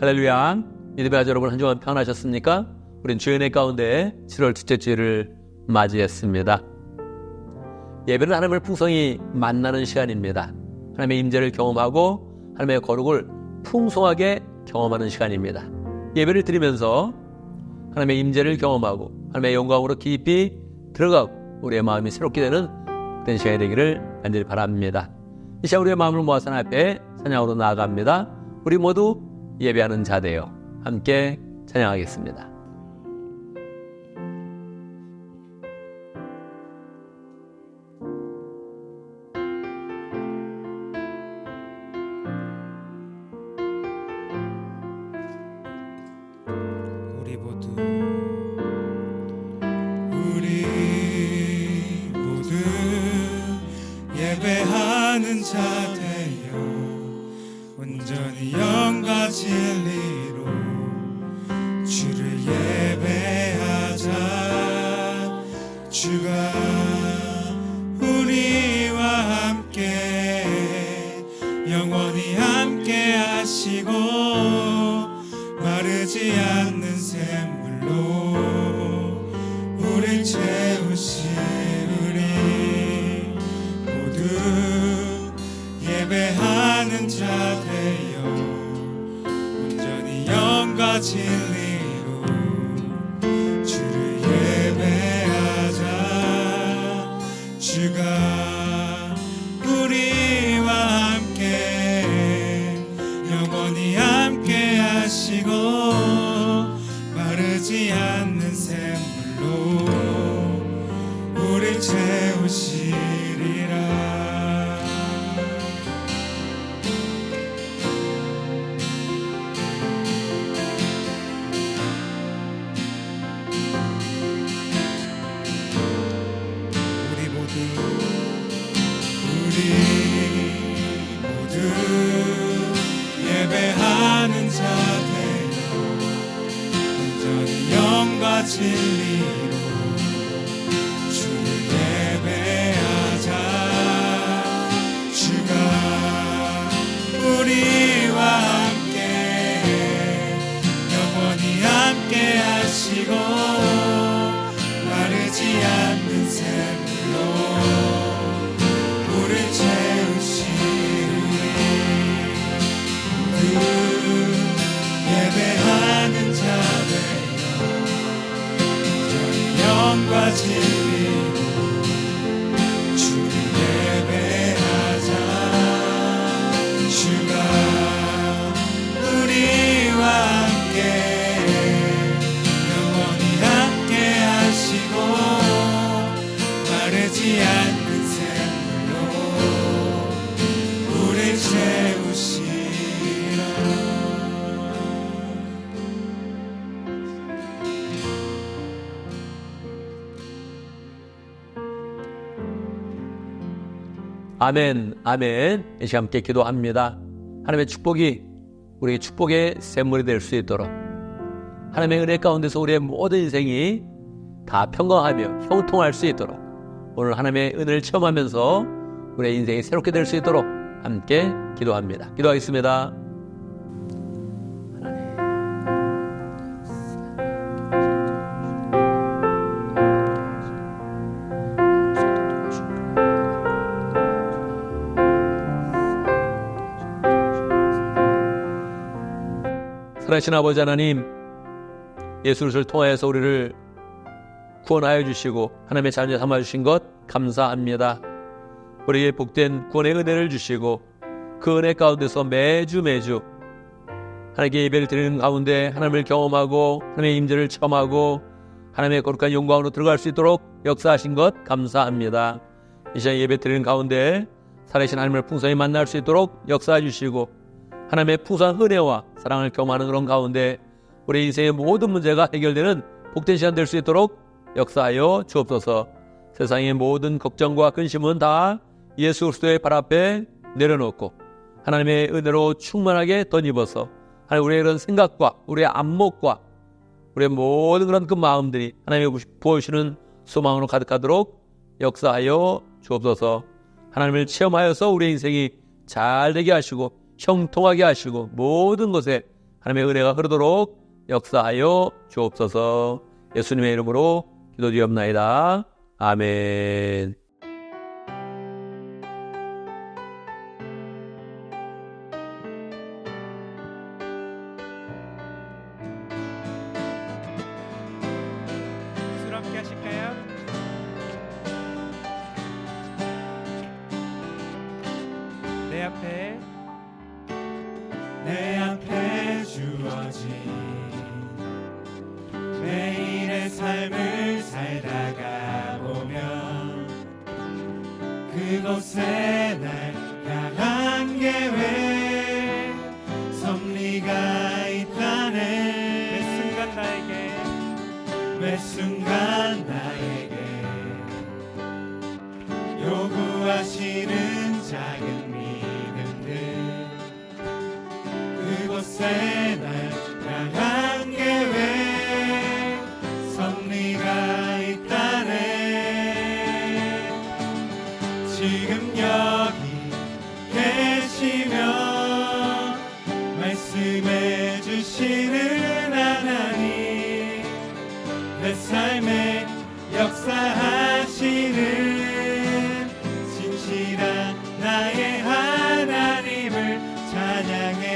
할렐루야. 예배자 여러분, 한 주간 평안하셨습니까? 우린 주의 은혜 가운데 7월 둘째 주일을 맞이했습니다. 예배는 하나님을 풍성히 만나는 시간입니다. 하나님의 임재를 경험하고 하나님의 거룩을 풍성하게 경험하는 시간입니다. 예배를 드리면서 하나님의 임재를 경험하고 하나님의 영광으로 깊이 들어가고 우리의 마음이 새롭게 되는 그런 시간이 되기를 간절히 바랍니다. 이 시간 우리의 마음을 모아서 하나님 앞에 찬양으로 나아갑니다. 우리 모두 예배하는 자 되어 함께 찬양하겠습니다. 우리 모두 예배하는 자 되어 온전히 영과 진리로 주를 예배하자. 주가 우리와 함께 영원히 함께 하시고 마르지 않는 샘물로 우릴 채우시리. 모두 예배하는 자 되어 온전히 영과 진리로 주를 예배하자. 주가 우리와 함께 영원히 함께 하시고 마르지 않는 샘물로 우릴 채우시리라. 우리 모두 예배하는 자 되어 온전히 영과 진리로 주를 예배하자. 주가 우리와 함께 영원히 함께 하시고 마르지 않는 샘물로 우릴 채우시리. 모두 예배하는 자 되어 온전히 영과 진리로 주를 예배하자. 주가 우리와 함께 영원히 함께 하시고 마르지 않는 샘물로 우릴 채우시라. 아멘, 아멘. 이 시간 함께 기도합니다. 하나님의 축복이 우리에게 축복의 샘물이 될 수 있도록 하나님의 은혜 가운데서 우리의 모든 인생이 다 평강하며 형통할 수 있도록 오늘 하나님의 은혜를 체험하면서 우리의 인생이 새롭게 될 수 있도록 함께 기도합니다. 기도하겠습니다. 살아계신 아버지 하나님, 예수 그리스도를 통하여서 우리를 구원하여 주시고 하나님의 자녀 삼아주신 것 감사합니다. 우리에게 복된 구원의 은혜를 주시고 그 은혜 가운데서 매주 하나님께 예배를 드리는 가운데 하나님을 경험하고 하나님의 임재를 체험하고 하나님의 거룩한 영광으로 들어갈 수 있도록 역사하신 것 감사합니다. 이 시간 예배 드리는 가운데 살아계신 하나님을 풍성히 만날 수 있도록 역사해 주시고 하나님의 풍성한 은혜와 사랑을 경험하는 그런 가운데 우리 인생의 모든 문제가 해결되는 복된 시간 될 수 있도록 역사하여 주옵소서. 세상의 모든 걱정과 근심은 다 예수 그리스도의 발 앞에 내려놓고 하나님의 은혜로 충만하게 덧입어서 하나님 우리의 그런 생각과 우리의 안목과 우리의 모든 그런 그 마음들이 하나님이 부어주시는 소망으로 가득하도록 역사하여 주옵소서. 하나님을 체험하여서 우리의 인생이 잘 되게 하시고 형통하게 하시고 모든 것에 하나님의 은혜가 흐르도록 역사하여 주옵소서. 예수님의 이름으로 기도드리옵나이다. 아멘. 술 함께 하실까요? 내 앞에 주어진 매일의 삶을 살다가 보면 그곳에 날 향한 계획 섭리가 있다네. 매 순간 나에게 요구하시는 작은 믿음들 그곳에 날 향한 계획 섭리가 있다네. 지금 여기 계시며 말씀해 주시는 하나님 내 삶에 역사하시는 진실한 나의 하나님을 찬양해.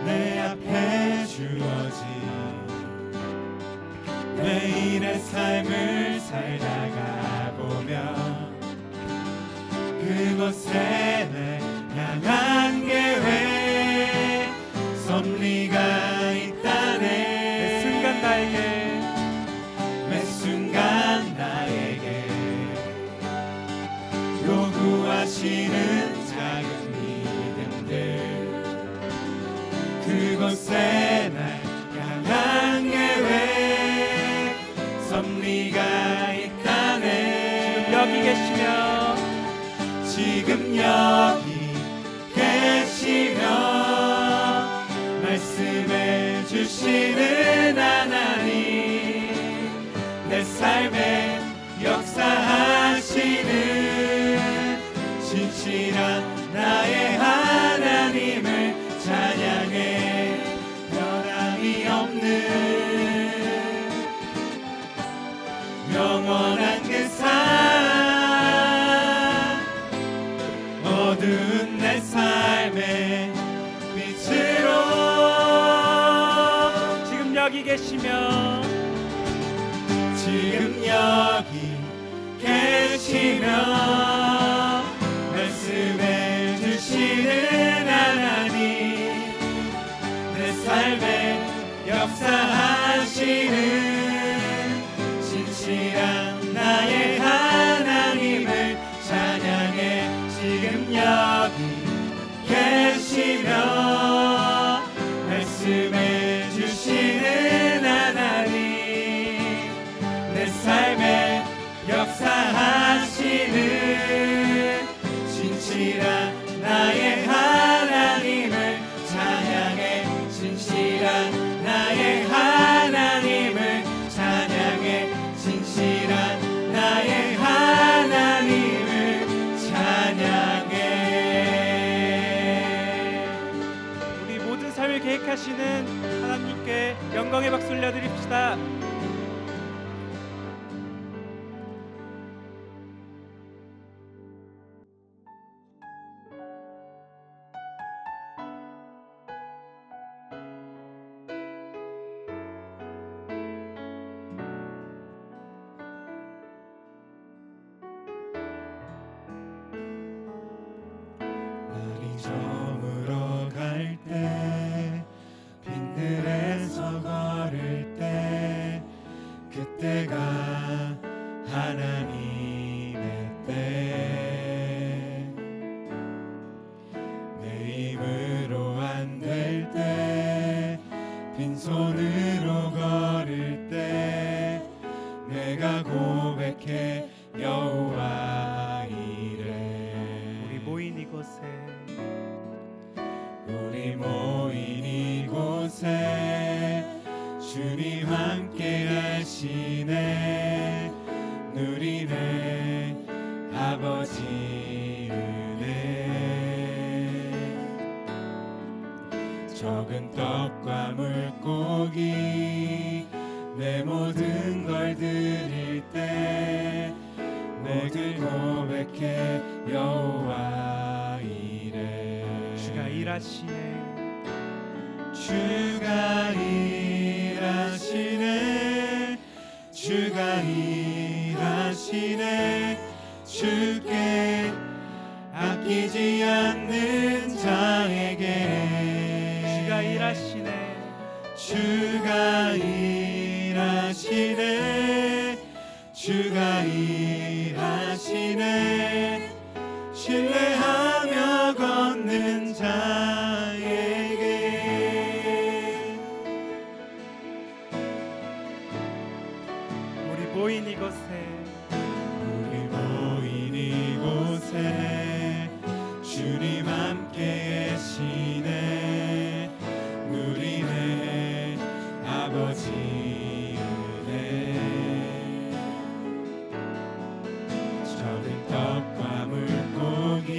내 앞에 주어진 매일의 삶을 살다가 보면 그곳에 날 향한 계획 섭리가 있다네. 매 순간 나에게 요구하시는 작은 믿음들 그곳에 날 향한 계획 섭리가 있다네. 지금 여기 계시며 말씀해 주시는 하나님 내 삶에 역사하시는 진실한 나의 하나님을 찬양해. 변함이 없는 영원한 그 삶 어두운 내 삶의 빛으로 지금 여기 계시며 말씀해 주시는 하나님 내 삶에 역사하시는 진실한 나의 하나님을 찬양해. 지금 여기 계시며 말씀해 주시는 하나님 내 삶에 역사하시는 진실한 나의 하나님을 찬양해. 진실한 나의 하나님을 찬양해. 진실한 나의 하나님을 찬양해. 우리 모든 삶을 계획하시는 하나님께 영광의 박수 올려드립시다. 날이 저물어 갈 때 빈들에서 걸을 때 그때가 하나님의 때. 내 힘으로 안 될 때 빈손으로 걸을 때 내가 고백해 여호와 이래. 우리 모인 이곳에 주님 함께 하시네. 적은 떡과 물고기 내 모든 걸 드릴 때 모두 고백해 여호와 이래. 주가 일하시네. 주가 일하시네. 주가 일하시네. 주께 아끼지 않는 자에게 주가 일하시네. 주가 일하시네. 주가 일하시네. 신뢰하며 걷는 자에게. 우리 모인 이곳에 주님 함께 계시네. 누리네 아버지 은혜. 적은 떡과 물고기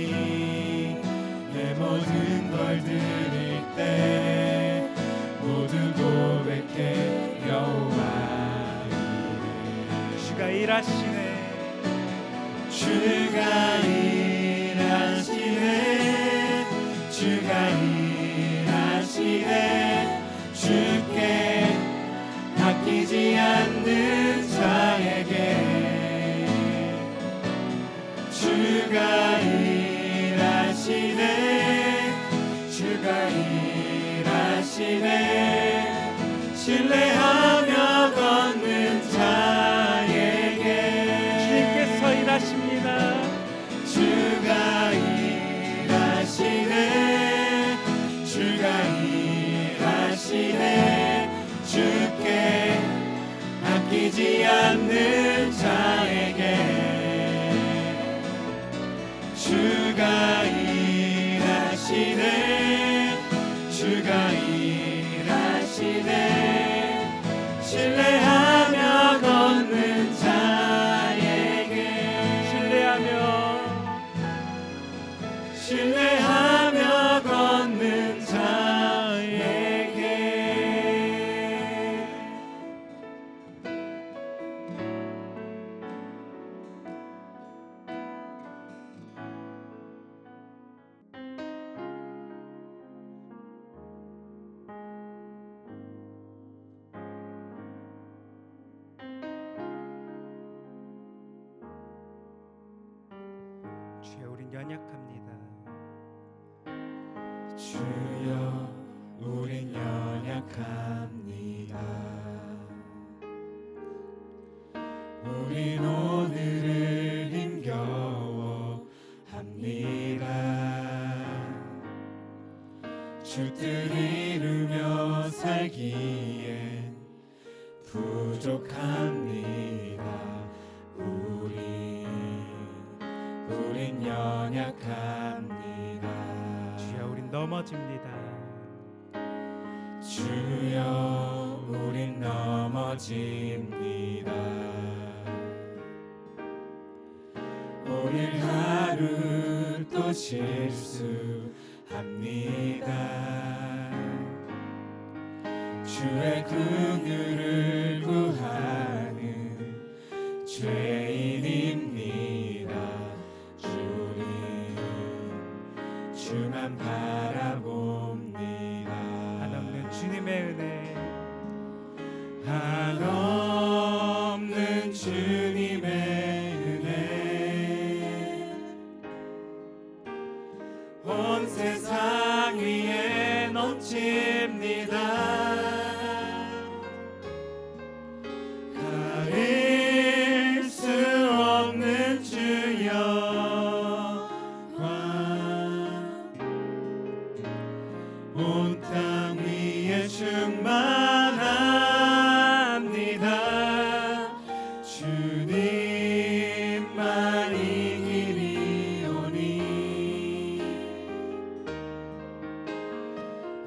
내 모든 걸 드릴 때 모두 고백해 여호와 이래. 주가 일하시네. 주가 일하시네. 주가 일하시네. 주께 아끼지 않는 자에게 주가 일하시네. 주가 일하시네. 신뢰하며 걷는 자에게 주님께서 일하십니다. 주가 일하시네. 주가 일하시네. 주께 아끼지 않는 자에게 주가 일하시네. 주가 일하시네. 신뢰하며 걷는 자에게 신뢰하며 걷는 자에게. 주여 우린 연약합니다. 주여 우린 연약합니다. 우린 오늘을 힘겨워합니다. 주 뜻을 이루며 살기엔 부족합니다. 우린 연약합니다. 주여 우린 넘어집니다. 주여 우린 넘어집니다. 오늘 하루 또 실수합니다. 주의 긍휼을 구하는 죄인입니다. 주만 바라봅니다. 한없는 주님의 은혜. 한없는 주님의 은혜 온 세상 위에 넘칩니다. 가릴 수 없는 주여 온 땅 위에 충만합니다. 주님만이 길이오니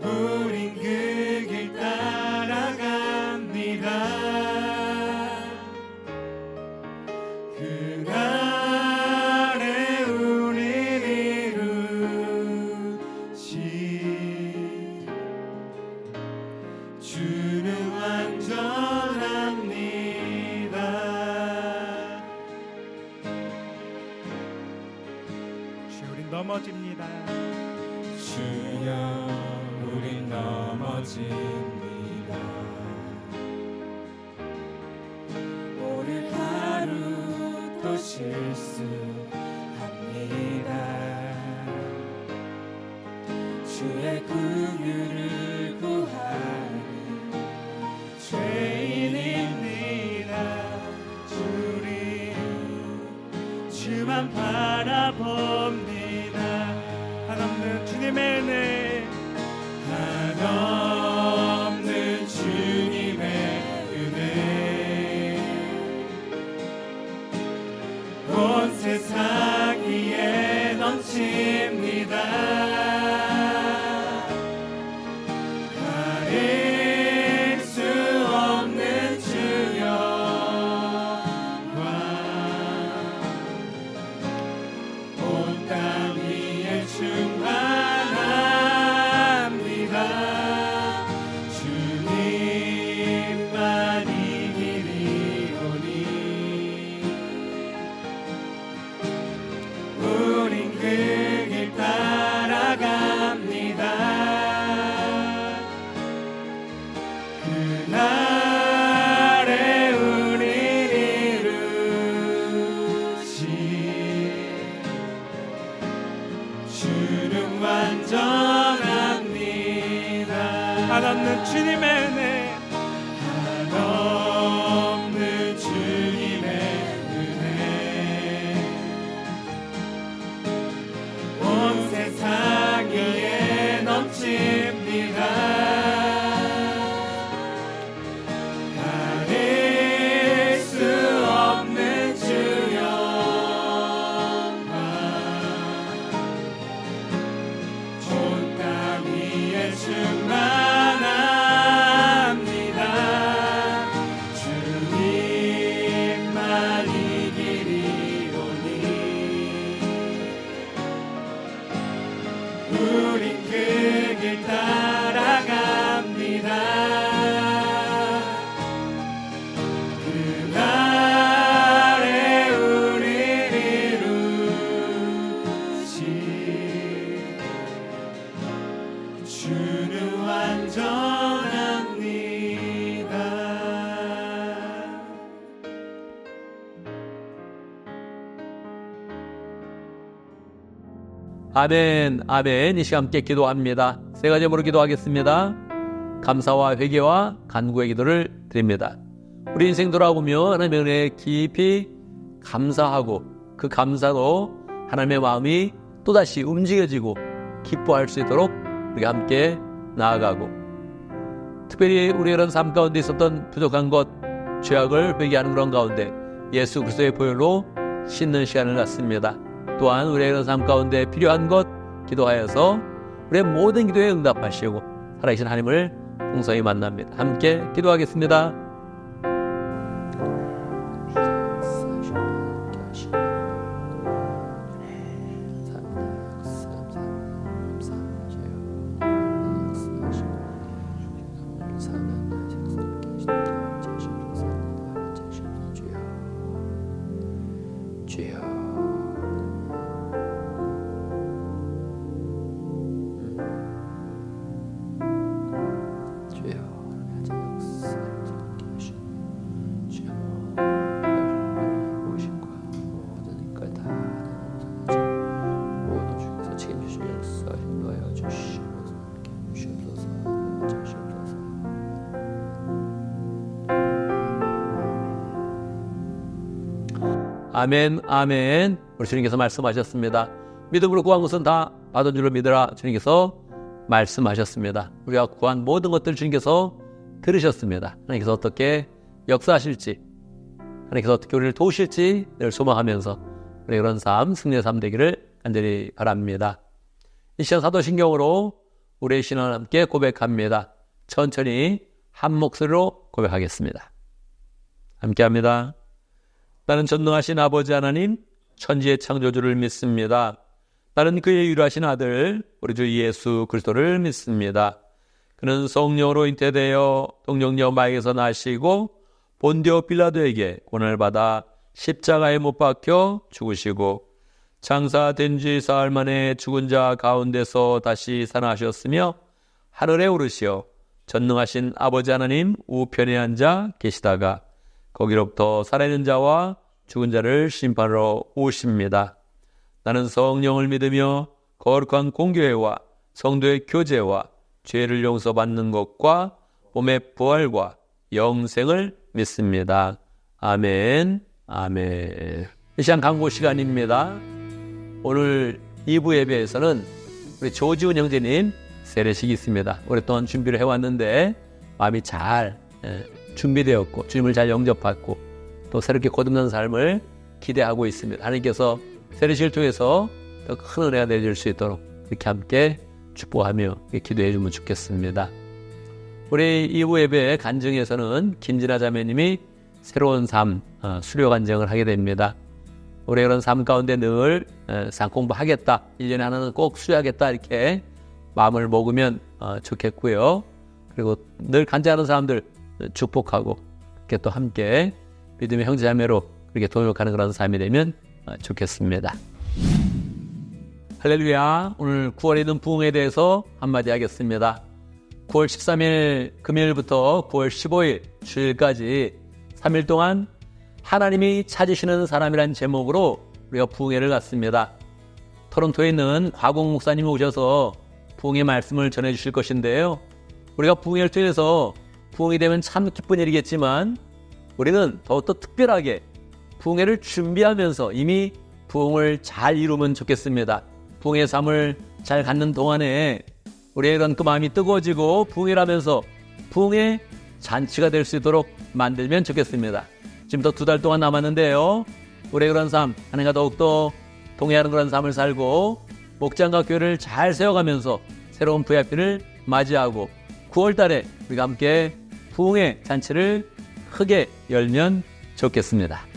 우린 그 길 따라갑니다. 그날에 우릴 이루시 주는 완전합니다. 주여 우린 넘어집니다. 주여 우린 넘어집니다. 오늘 하루 또 실수합니다. 주의 긍휼을 구하는 죄인입니다. 주만 바라봅니다. 한없는 주님의 은혜, 한없는 주님의 은혜, 온 세상 위에 넘칩니다. 가릴 수 없는 주여와 온 땅 위에 충만합니다. 주님만이 길이오니 우린 그 길 따라갑니다. 그날에 우리 이루시 주는 완전합니다. 한없는 주님의 은혜, 한없는 주님의 은혜, 온 세상 위에 넘칩니다. 가릴 수 없는 주여와 온 땅 위에 충만합니다. 주님만이 길이오니 우린 그 길 따라갑니다. 그날에 우리 이루시 주는 완전합니다. 아멘, 아멘. 이 시간 함께 기도합니다. 세 가지 제목으로 기도하겠습니다. 감사와 회개와 간구의 기도를 드립니다. 우리 인생 돌아보며 하나님의 은혜에 깊이 감사하고 그 감사로 하나님의 마음이 또다시 움직여지고 기뻐할 수 있도록 우리가 함께 나아가고, 특별히 우리의 이런 삶 가운데 있었던 부족한 것, 죄악을 회개하는 그런 가운데 예수 그리스도의 보혈로 씻는 시간을 갖습니다. 또한 우리의 이런 삶 가운데 필요한 것 기도하여서 우리의 모든 기도에 응답하시고 살아계신 하나님을 풍성히 만납니다. 함께 기도하겠습니다. 아멘, 아멘. 우리 주님께서 말씀하셨습니다. 믿음으로 구한 것은 다 받은 줄로 믿으라. 주님께서 말씀하셨습니다. 우리가 구한 모든 것들 주님께서 들으셨습니다. 하나님께서 어떻게 역사하실지, 하나님께서 어떻게 우리를 도우실지 늘 소망하면서 우리 그런 삶, 승리의 삶 되기를 간절히 바랍니다. 이 시간 사도신경으로 우리의 신앙을 함께 고백합니다. 천천히 한 목소리로 고백하겠습니다. 함께합니다. 나는 전능하신 아버지 하나님, 천지의 창조주를 믿습니다. 나는 그의 유일하신 아들 우리 주 예수 그리스도를 믿습니다. 그는 성령으로 잉태되어 동정녀 마에게서 나시고 본디오 빌라도에게 고난을 받아 십자가에 못 박혀 죽으시고 장사된 지 사흘 만에 죽은 자 가운데서 다시 살아나셨으며 하늘에 오르시어 전능하신 아버지 하나님 우편에 앉아 계시다가 거기로부터 살아있는 자와 죽은 자를 심판하러 오십니다. 나는 성령을 믿으며 거룩한 공교회와 성도의 교제와 죄를 용서받는 것과 몸의 부활과 영생을 믿습니다. 아멘. 아멘. 이 시간 강고 시간입니다. 오늘 2부 예배에서는 우리 조지훈 형제님 세례식이 있습니다. 오랫동안 준비를 해왔는데 마음이 잘 준비되었고 주님을 잘 영접받고 또 새롭게 거듭난 삶을 기대하고 있습니다. 하나님께서 세례식을 통해서 더 큰 은혜가 내려질 수 있도록 이렇게 함께 축복하며 기도해 주면 좋겠습니다. 우리 2부 예배 간증에서는 김진아 자매님이 새로운 삶 수료 간증을 하게 됩니다. 우리 그런 삶 가운데 늘 상 공부하겠다, 1년에 하나는 꼭 수료하겠다 이렇게 마음을 먹으면 좋겠고요. 그리고 늘 간증하는 사람들 축복하고 이렇게 또 함께 믿음의 형제 자매로 그렇게 동역하는 그런 삶이 되면 좋겠습니다. 할렐루야. 오늘 9월에 있는 부흥에 대해서 한마디 하겠습니다. 9월 13일 금요일부터 9월 15일 주일까지 3일 동안 하나님이 찾으시는 사람이란 제목으로 우리가 부흥회를 갔습니다. 토론토에 있는 과공 목사님이 오셔서 부흥의 말씀을 전해주실 것인데요. 우리가 부흥회를 통해서 부흥이 되면 참 기쁜 일이겠지만 우리는 더욱더 특별하게 부흥회를 준비하면서 이미 부흥을 잘 이루면 좋겠습니다. 부흥의 삶을 잘 갖는 동안에 우리의 이런 그 마음이 뜨거워지고 부흥회를 하면서 부흥의 잔치가 될 수 있도록 만들면 좋겠습니다. 지금부터 2달 동안 남았는데요. 우리의 그런 삶, 하나님과 더욱더 동행하는 그런 삶을 살고 목장과 교회를 잘 세워가면서 새로운 VIP를 맞이하고 9월 달에 우리가 함께 부흥의 잔치를 크게 열면 좋겠습니다.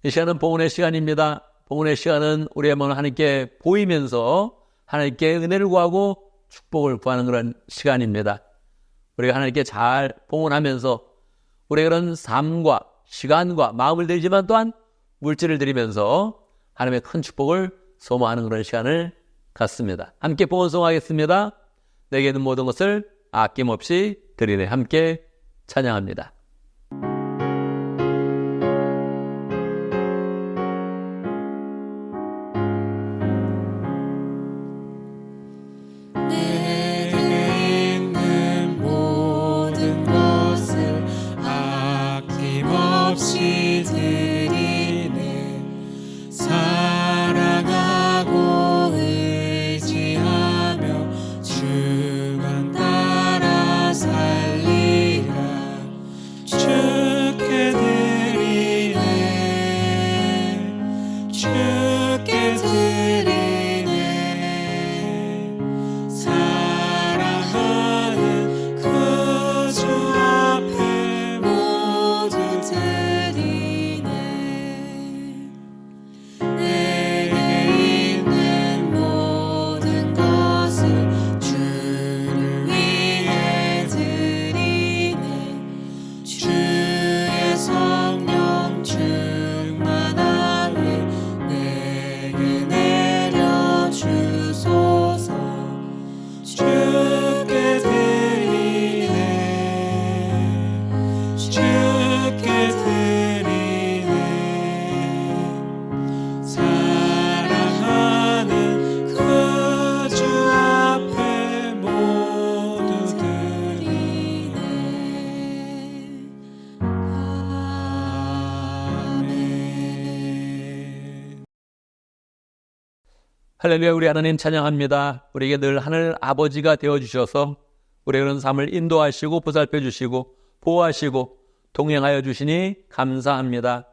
이 시간은 봉헌의 시간입니다. 봉헌의 시간은 우리의 마음을 하나님께 보이면서 하나님께 은혜를 구하고 축복을 구하는 그런 시간입니다. 우리가 하나님께 잘 봉헌하면서 우리의 그런 삶과 시간과 마음을 드리지만 또한 물질을 드리면서 하나님의 큰 축복을 소모하는 그런 시간을 갖습니다. 함께 봉헌송하겠습니다. 내게 있는 모든 것을 아낌없이 드리네. 함께 찬양합니다. 할렐루야. 우리 하나님 찬양합니다. 우리에게 늘 하늘 아버지가 되어주셔서 우리의 그런 삶을 인도하시고 보살펴 주시고 보호하시고 동행하여 주시니 감사합니다.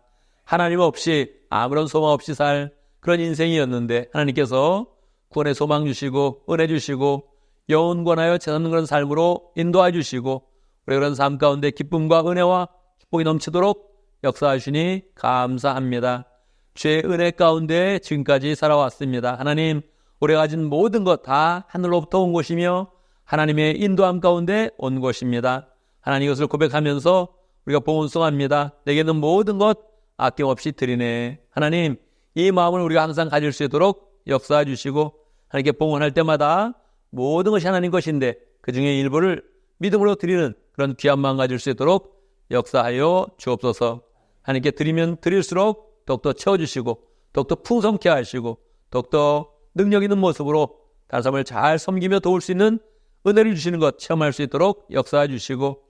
하나님 없이 아무런 소망 없이 살 그런 인생이었는데 하나님께서 구원의 소망 주시고 은혜 주시고 영원권하여 채우는 그런 삶으로 인도해 주시고 우리의 그런 삶 가운데 기쁨과 은혜와 축복이 넘치도록 역사하시니 감사합니다. 주의 은혜 가운데 지금까지 살아왔습니다. 하나님, 우리가 가진 모든 것 다 하늘로부터 온 것이며 하나님의 인도함 가운데 온 것입니다. 하나님, 이것을 고백하면서 우리가 봉헌송합니다. 내게는 모든 것 아낌없이 드리네. 하나님, 이 마음을 우리가 항상 가질 수 있도록 역사해 주시고 하나님께 봉헌할 때마다 모든 것이 하나님 것인데 그 중에 일부를 믿음으로 드리는 그런 귀한 마음 가질 수 있도록 역사하여 주옵소서. 하나님께 드리면 드릴수록 더욱더 채워주시고 더욱더 풍성케 하시고 더욱더 능력 있는 모습으로 다른 사람을 잘 섬기며 도울 수 있는 은혜를 주시는 것 체험할 수 있도록 역사해 주시고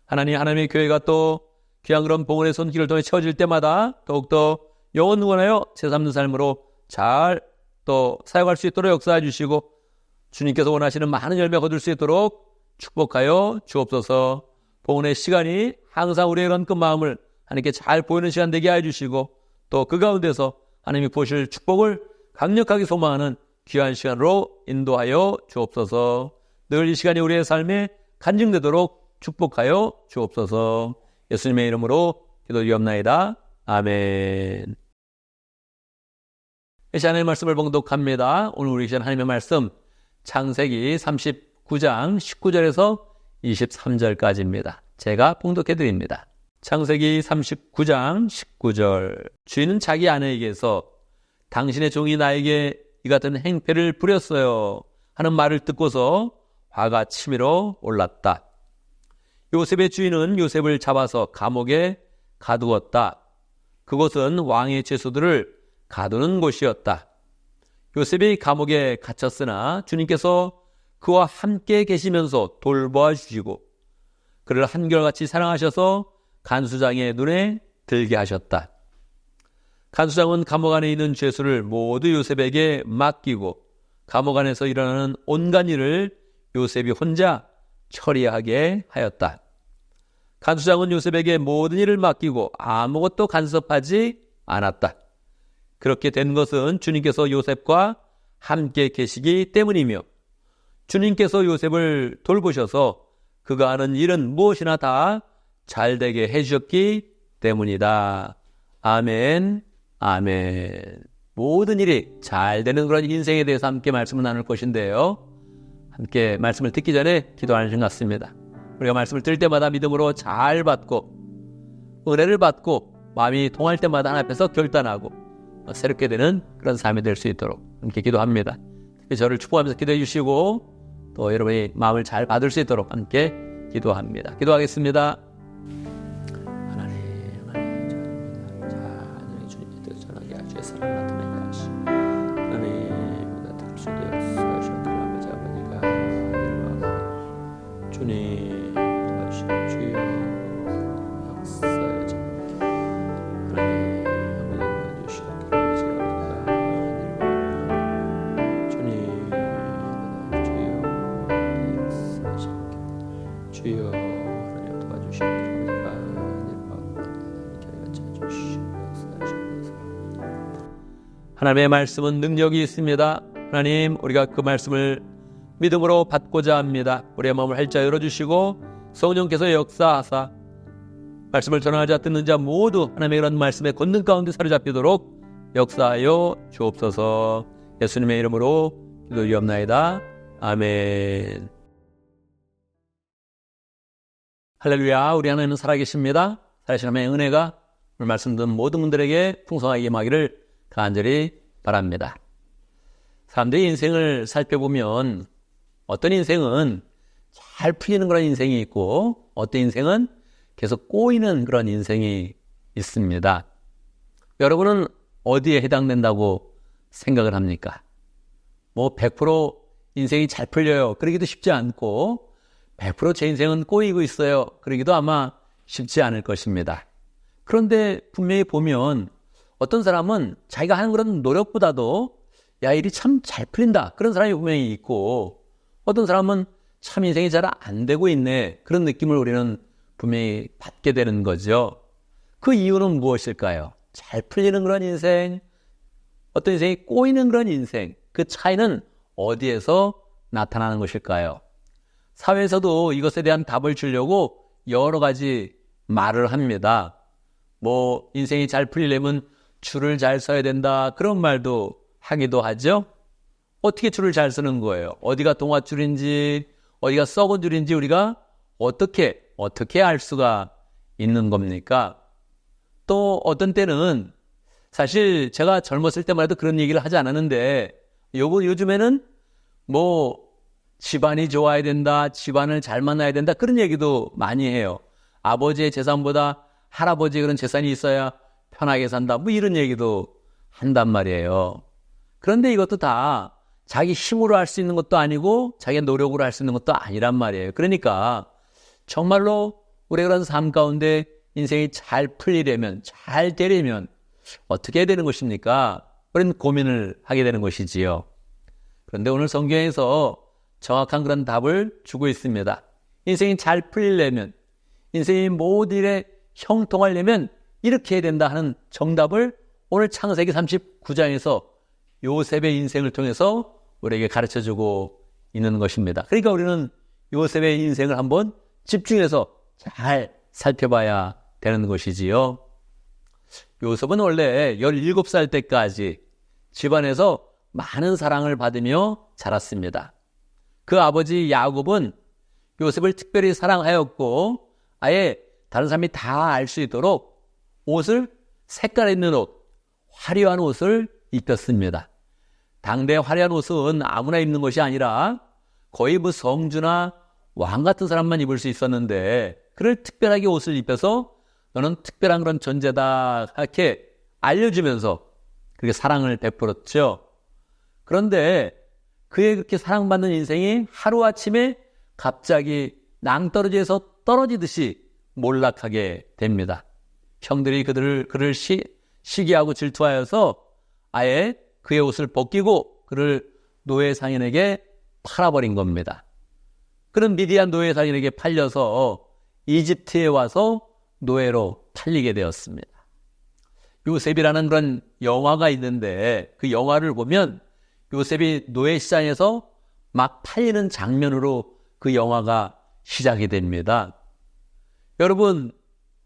하나님의 교회가 또 귀한 그런 봉헌의 손길을 통해 채워질 때마다 더욱더 영원하여 제3는 삶으로 잘 또 사용할 수 있도록 역사해 주시고 주님께서 원하시는 많은 열매 거둘 수 있도록 축복하여 주옵소서. 봉헌의 시간이 항상 우리의 그런 그 마음을 하나님께 잘 보이는 시간 되게 해 주시고 또 그 가운데서 하나님이 보실 축복을 강력하게 소망하는 귀한 시간으로 인도하여 주옵소서. 늘 이 시간이 우리의 삶에 간증되도록 축복하여 주옵소서. 예수님의 이름으로 기도드리옵나이다. 아멘. 이 시간의 말씀을 봉독합니다. 오늘 우리 시간 하나님의 말씀 창세기 39장 19절에서 23절까지입니다. 제가 봉독해 드립니다. 창세기 39장 19절. 주인은 자기 아내에게서 당신의 종이 나에게 이 같은 행패를 부렸어요 하는 말을 듣고서 화가 치밀어 올랐다. 요셉의 주인은 요셉을 잡아서 감옥에 가두었다. 그곳은 왕의 죄수들을 가두는 곳이었다. 요셉이 감옥에 갇혔으나 주님께서 그와 함께 계시면서 돌보아 주시고 그를 한결같이 사랑하셔서 간수장의 눈에 들게 하셨다. 간수장은 감옥 안에 있는 죄수를 모두 요셉에게 맡기고 감옥 안에서 일어나는 온갖 일을 요셉이 혼자 처리하게 하였다. 간수장은 요셉에게 모든 일을 맡기고 아무것도 간섭하지 않았다. 그렇게 된 것은 주님께서 요셉과 함께 계시기 때문이며 주님께서 요셉을 돌보셔서 그가 하는 일은 무엇이나 다 잘되게 해주셨기 때문이다. 아멘, 아멘. 모든 일이 잘되는 그런 인생에 대해서 함께 말씀을 나눌 것인데요. 함께 말씀을 듣기 전에 기도하는 것 같습니다. 우리가 말씀을 들을 때마다 믿음으로 잘 받고 은혜를 받고 마음이 통할 때마다 하나님 앞에서 결단하고 새롭게 되는 그런 삶이 될 수 있도록 함께 기도합니다. 저를 축복하면서 기도해 주시고 또 여러분이 마음을 잘 받을 수 있도록 함께 기도합니다. 기도하겠습니다. 하나님 주님의 뜻을 전하게 하시고 사랑 나타내게 하시고 하나님 같은 수도 역사하시고 아버지 아버지가 주님 도와주시고 주여 역사에 주여 하나님 도와주시고 하나님의 말씀은 능력이 있습니다. 하나님, 우리가 그 말씀을 믿음으로 받고자 합니다. 우리의 마음을 활짝 열어주시고 성령께서 역사하사 말씀을 전하자 듣는 자 모두 하나님의 그런 말씀의 권능 가운데 사로잡히도록 역사하여 주옵소서. 예수님의 이름으로 기도드리옵나이다. 아멘. 할렐루야. 우리 하나님은 살아계십니다. 살아계신 하나님의 은혜가 오늘 말씀 듣는 모든 분들에게 풍성하게 임하기를 간절히 바랍니다. 사람들의 인생을 살펴보면 어떤 인생은 잘 풀리는 그런 인생이 있고 어떤 인생은 계속 꼬이는 그런 인생이 있습니다. 여러분은 어디에 해당된다고 생각을 합니까? 100% 인생이 잘 풀려요. 그러기도 쉽지 않고 100% 제 인생은 꼬이고 있어요. 그러기도 아마 쉽지 않을 것입니다. 그런데 분명히 보면 어떤 사람은 자기가 하는 그런 노력보다도 야, 일이 참 잘 풀린다. 그런 사람이 분명히 있고 어떤 사람은 참 인생이 잘 안 되고 있네. 그런 느낌을 우리는 분명히 받게 되는 거죠. 그 이유는 무엇일까요? 잘 풀리는 그런 인생, 어떤 인생이 꼬이는 그런 인생, 그 차이는 어디에서 나타나는 것일까요? 사회에서도 이것에 대한 답을 주려고 여러 가지 말을 합니다. 뭐 인생이 잘 풀리려면 줄을 잘 서야 된다 그런 말도 하기도 하죠. 어떻게 줄을 잘 서는 거예요? 어디가 동아줄인지 어디가 썩은 줄인지 우리가 어떻게 알 수가 있는 겁니까? 또 어떤 때는 사실 제가 젊었을 때만 해도 그런 얘기를 하지 않았는데 요즘에는 뭐 집안이 좋아야 된다, 집안을 잘 만나야 된다 그런 얘기도 많이 해요. 아버지의 재산보다 할아버지의 그런 재산이 있어야 편하게 산다 뭐 이런 얘기도 한단 말이에요. 그런데 이것도 다 자기 힘으로 할 수 있는 것도 아니고 자기 노력으로 할 수 있는 것도 아니란 말이에요. 그러니까 정말로 우리 그런 삶 가운데 인생이 잘 풀리려면 잘 되려면 어떻게 해야 되는 것입니까? 그런 고민을 하게 되는 것이지요. 그런데 오늘 성경에서 정확한 그런 답을 주고 있습니다. 인생이 잘 풀리려면 인생이 모든 일에 형통하려면 이렇게 해야 된다 하는 정답을 오늘 창세기 39장에서 요셉의 인생을 통해서 우리에게 가르쳐주고 있는 것입니다. 그러니까 우리는 요셉의 인생을 한번 집중해서 잘 살펴봐야 되는 것이지요. 요셉은 원래 17살 때까지 집안에서 많은 사랑을 받으며 자랐습니다. 그 아버지 야곱은 요셉을 특별히 사랑하였고 아예 다른 사람이 다 알 수 있도록 옷을 색깔 있는 옷, 화려한 옷을 입혔습니다. 당대 화려한 옷은 아무나 입는 것이 아니라 거의 뭐 성주나 왕 같은 사람만 입을 수 있었는데 그를 특별하게 옷을 입혀서 너는 특별한 그런 존재다 이렇게 알려주면서 그렇게 사랑을 베풀었죠. 그런데 그의 그렇게 사랑받는 인생이 하루아침에 갑자기 낭떠러지에서 떨어지듯이 몰락하게 됩니다. 형들이 그를 시기하고 질투하여서 아예 그의 옷을 벗기고 그를 노예 상인에게 팔아버린 겁니다. 그런 미디안 노예 상인에게 팔려서 이집트에 와서 노예로 팔리게 되었습니다. 요셉이라는 그런 영화가 있는데 그 영화를 보면 요셉이 노예 시장에서 막 팔리는 장면으로 그 영화가 시작이 됩니다. 여러분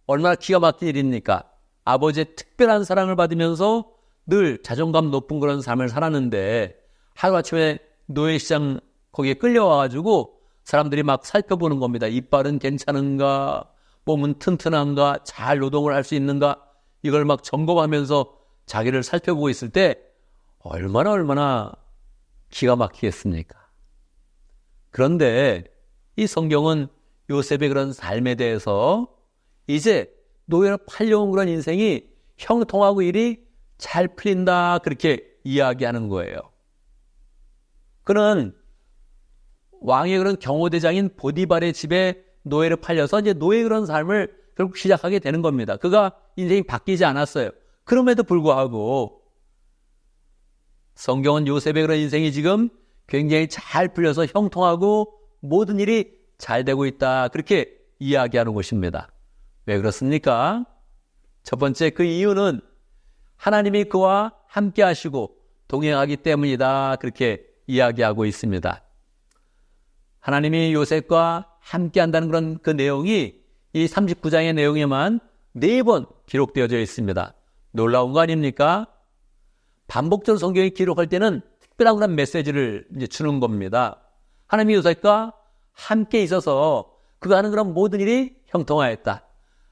얼마나 기가 막힌 일입니까? 아버지의 특별한 사랑을 받으면서 늘 자존감 높은 그런 삶을 살았는데 하루아침에 노예시장 거기에 끌려와가지고 사람들이 막 살펴보는 겁니다. 이빨은 괜찮은가? 몸은 튼튼한가? 잘 노동을 할 수 있는가? 이걸 막 점검하면서 자기를 살펴보고 있을 때 얼마나 기가 막히겠습니까? 그런데 이 성경은 요셉의 그런 삶에 대해서 이제 노예로 팔려온 그런 인생이 형통하고 일이 잘 풀린다 그렇게 이야기하는 거예요. 그는 왕의 그런 경호대장인 보디발의 집에 노예로 팔려서 이제 노예 그런 삶을 결국 시작하게 되는 겁니다. 그가 인생이 바뀌지 않았어요. 그럼에도 불구하고 성경은 요셉의 그런 인생이 지금 굉장히 잘 풀려서 형통하고 모든 일이 잘 되고 있다 그렇게 이야기하는 것입니다. 왜 그렇습니까? 첫 번째 그 이유는 하나님이 그와 함께 하시고 동행하기 때문이다 그렇게 이야기하고 있습니다. 하나님이 요셉과 함께 한다는 그런 그 내용이 이 39장의 내용에만 4번 기록되어져 있습니다. 놀라운 거 아닙니까? 반복적으로 성경이 기록할 때는 특별한 그런 메시지를 이제 주는 겁니다. 하나님이 요셉과 함께 있어서 그가 하는 그런 모든 일이 형통하였다.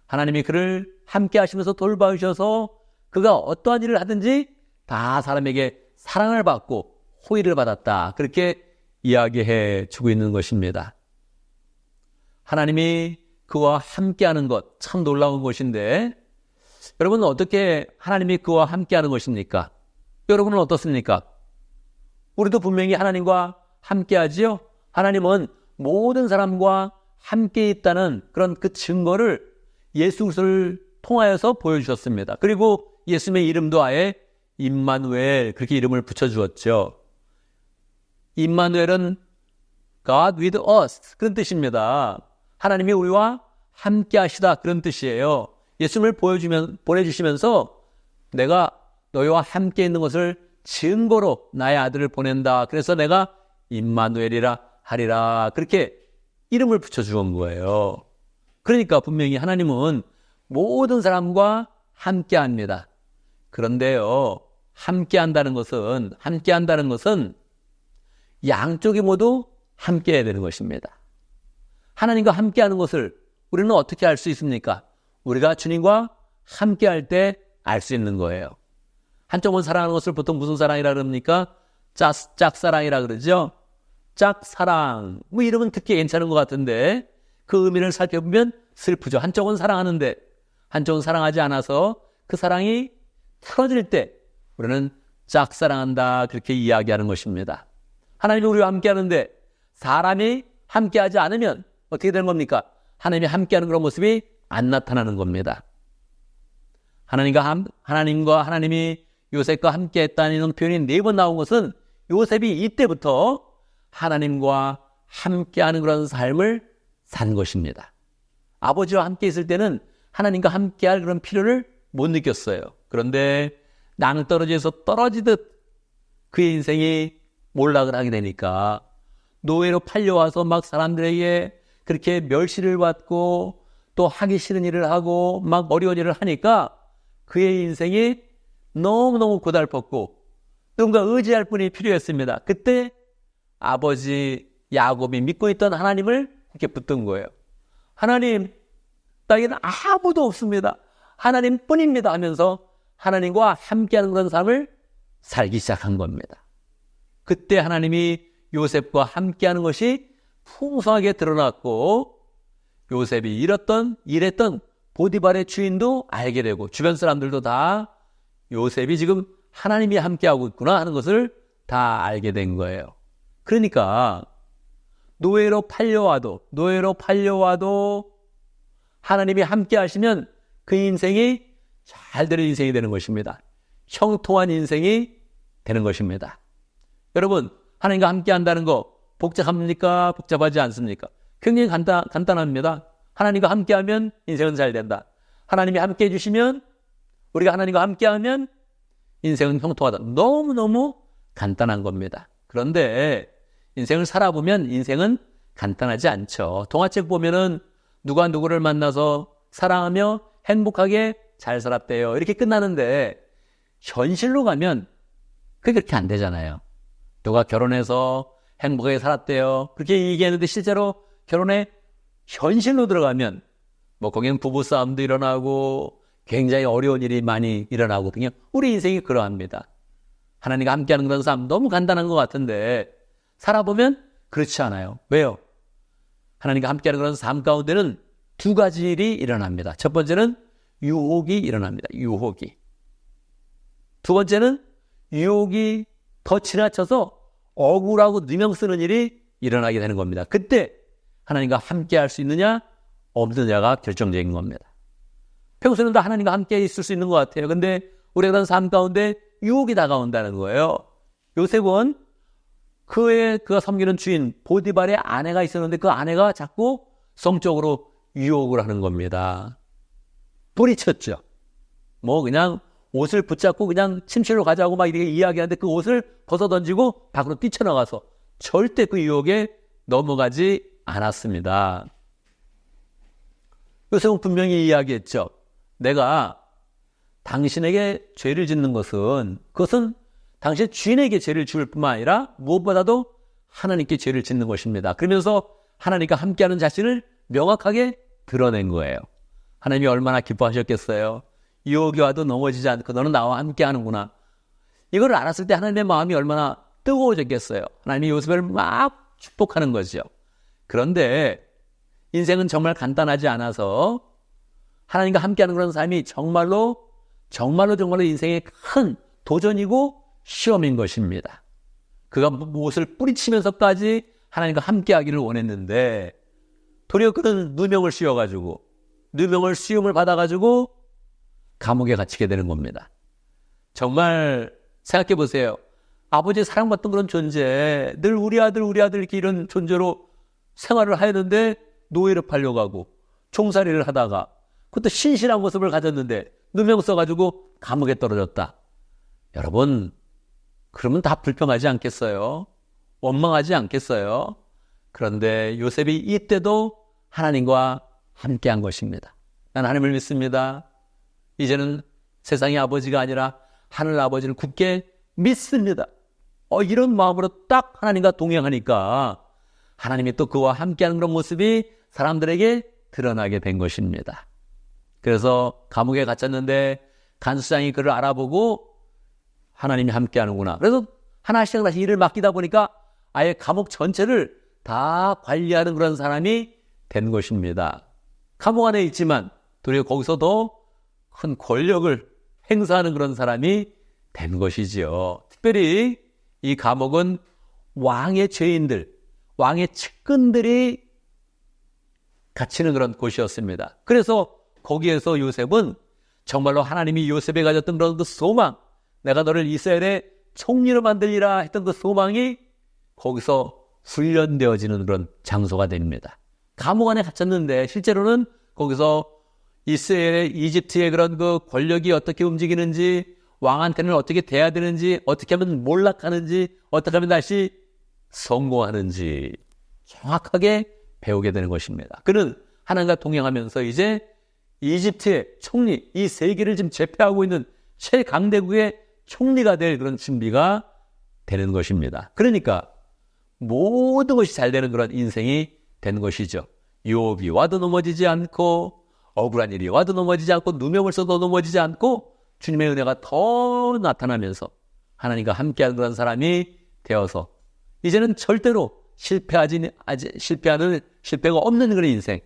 하나님이 그를 함께 하시면서 돌봐주셔서 그가 어떠한 일을 하든지 다 사람에게 사랑을 받고 호의를 받았다. 그렇게 이야기해 주고 있는 것입니다. 하나님이 그와 함께하는 것 참 놀라운 것인데 여러분은 어떻게 하나님이 그와 함께하는 것입니까? 여러분은 어떻습니까? 우리도 분명히 하나님과 함께하지요. 하나님은 모든 사람과 함께 있다는 그런 그 증거를 예수 그리스도를 통하여서 보여주셨습니다. 그리고 예수님의 이름도 아예 임마누엘 그렇게 이름을 붙여주었죠. 임마누엘은 God with us 그런 뜻입니다. 하나님이 우리와 함께 하시다 그런 뜻이에요. 예수님을 보내주시면서 내가 너희와 함께 있는 것을 증거로 나의 아들을 보낸다. 그래서 내가 임마누엘이라 하리라 그렇게 이름을 붙여주은 거예요. 그러니까 분명히 하나님은 모든 사람과 함께합니다. 그런데요, 함께한다는 것은 양쪽이 모두 함께해야 되는 것입니다. 하나님과 함께하는 것을 우리는 어떻게 알 수 있습니까? 우리가 주님과 함께할 때 알 수 있는 거예요. 한쪽은 사랑하는 것을 보통 무슨 사랑이라 그럽니까? 짝사랑이라 그러죠. 짝사랑, 뭐 이름은 듣기 괜찮은 것 같은데 그 의미를 살펴보면 슬프죠. 한쪽은 사랑하는데 한쪽은 사랑하지 않아서 그 사랑이 틀어질 때 우리는 짝사랑한다, 그렇게 이야기하는 것입니다. 하나님이 우리와 함께하는데 사람이 함께하지 않으면 어떻게 되는 겁니까? 하나님이 함께하는 그런 모습이 안 나타나는 겁니다. 하나님과 하나님이 요셉과 함께했다는 표현이 4번 나온 것은 요셉이 이때부터 하나님과 함께하는 그런 삶을 산 것입니다. 아버지와 함께 있을 때는 하나님과 함께할 그런 필요를 못 느꼈어요. 그런데 낭떠러지에서 떨어지듯 그의 인생이 몰락을 하게 되니까 노예로 팔려와서 막 사람들에게 그렇게 멸시를 받고 또 하기 싫은 일을 하고 막 어려운 일을 하니까 그의 인생이 너무너무 고달팠고 누군가 의지할 분이 필요했습니다. 그때 아버지 야곱이 믿고 있던 하나님을 이렇게 붙든 거예요. 하나님, 나에게는 아무도 없습니다. 하나님뿐입니다 하면서 하나님과 함께하는 그런 삶을 살기 시작한 겁니다. 그때 하나님이 요셉과 함께하는 것이 풍성하게 드러났고 요셉이 일했던 보디발의 주인도 알게 되고 주변 사람들도 다 요셉이 지금 하나님이 함께하고 있구나 하는 것을 다 알게 된 거예요. 그러니까 노예로 팔려와도 하나님이 함께 하시면 그 인생이 잘 되는 인생이 되는 것입니다. 형통한 인생이 되는 것입니다. 여러분, 하나님과 함께 한다는 거 복잡합니까? 복잡하지 않습니까? 굉장히 간단합니다. 하나님과 함께 하면 인생은 잘 된다. 하나님이 함께 해주시면, 우리가 하나님과 함께 하면 인생은 형통하다. 너무너무 간단한 겁니다. 그런데 인생을 살아보면 인생은 간단하지 않죠. 동화책 보면은 누가 누구를 만나서 사랑하며 행복하게 잘 살았대요, 이렇게 끝나는데 현실로 가면 그게 그렇게 안 되잖아요. 누가 결혼해서 행복하게 살았대요, 그렇게 얘기했는데 실제로 결혼에 현실로 들어가면 뭐 거기는 부부싸움도 일어나고 굉장히 어려운 일이 많이 일어나고 그냥 우리 인생이 그러합니다. 하나님과 함께하는 그런 삶 너무 간단한 것 같은데 살아보면 그렇지 않아요. 왜요? 하나님과 함께하는 그런 삶 가운데는 2가지 일이 일어납니다. 첫 번째는 유혹이 일어납니다. 유혹이. 두 번째는 유혹이 더 지나쳐서 억울하고 누명 쓰는 일이 일어나게 되는 겁니다. 그때 하나님과 함께할 수 있느냐 없느냐가 결정적인 겁니다. 평소에는 다 하나님과 함께 있을 수 있는 것 같아요. 근데 우리가 그런 삶 가운데 유혹이 다가온다는 거예요. 요셉은 그가 섬기는 주인 보디발의 아내가 있었는데 그 아내가 자꾸 성적으로 유혹을 하는 겁니다. 뿌리쳤죠. 뭐 그냥 옷을 붙잡고 그냥 침실로 가자고 막 이렇게 이야기하는데 그 옷을 벗어던지고 밖으로 뛰쳐나가서 절대 그 유혹에 넘어가지 않았습니다. 요셉은 분명히 이야기했죠. 내가 당신에게 죄를 짓는 그것은 당신 주인에게 죄를 지을 뿐만 아니라 무엇보다도 하나님께 죄를 짓는 것입니다. 그러면서 하나님과 함께하는 자신을 명확하게 드러낸 거예요. 하나님이 얼마나 기뻐하셨겠어요. 유혹이 와도 넘어지지 않고 너는 나와 함께하는구나. 이걸 알았을 때 하나님의 마음이 얼마나 뜨거워졌겠어요. 하나님이 요셉을 막 축복하는 거죠. 그런데 인생은 정말 간단하지 않아서 하나님과 함께하는 그런 삶이 정말로 인생의 큰 도전이고 시험인 것입니다. 그가 무엇을 뿌리치면서까지 하나님과 함께하기를 원했는데 도리어 그는 누명을 씌움을 받아가지고 감옥에 갇히게 되는 겁니다. 정말 생각해 보세요. 아버지의 사랑받던 그런 존재, 늘 우리 아들 이렇게 이런 존재로 생활을 하였는데 노예로 팔려가고 종살이를 하다가 그것도 신실한 모습을 가졌는데 누명 써가지고 감옥에 떨어졌다. 여러분, 그러면 다 불평하지 않겠어요? 원망하지 않겠어요? 그런데 요셉이 이때도 하나님과 함께한 것입니다. 난 하나님을 믿습니다. 이제는 세상의 아버지가 아니라 하늘 아버지를 굳게 믿습니다. 이런 마음으로 딱 하나님과 동행하니까 하나님이 또 그와 함께하는 그런 모습이 사람들에게 드러나게 된 것입니다. 그래서 감옥에 갇혔는데 간수장이 그를 알아보고 하나님이 함께하는구나. 그래서 하나씩 일을 맡기다 보니까 아예 감옥 전체를 다 관리하는 그런 사람이 된 것입니다. 감옥 안에 있지만 도리어 거기서도 큰 권력을 행사하는 그런 사람이 된 것이지요. 특별히 이 감옥은 왕의 죄인들, 왕의 측근들이 갇히는 그런 곳이었습니다. 그래서 거기에서 요셉은 정말로 하나님이 요셉에 가졌던 그런 그 소망, 내가 너를 이스라엘의 총리로 만들리라 했던 그 소망이 거기서 훈련되어지는 그런 장소가 됩니다. 감옥 안에 갇혔는데 실제로는 거기서 이스라엘의 이집트의 그런 그 권력이 어떻게 움직이는지, 왕한테는 어떻게 대해야 되는지, 어떻게 하면 몰락하는지, 어떻게 하면 다시 성공하는지 정확하게 배우게 되는 것입니다. 그는 하나님과 동행하면서 이제 이집트의 총리, 이 세계를 지금 제패하고 있는 최강대국의 총리가 될 그런 준비가 되는 것입니다. 그러니까 모든 것이 잘 되는 그런 인생이 된 것이죠. 유업이 와도 넘어지지 않고, 억울한 일이 와도 넘어지지 않고, 누명을 써도 넘어지지 않고, 주님의 은혜가 더 나타나면서 하나님과 함께하는 그런 사람이 되어서 이제는 절대로 실패가 없는 그런 인생,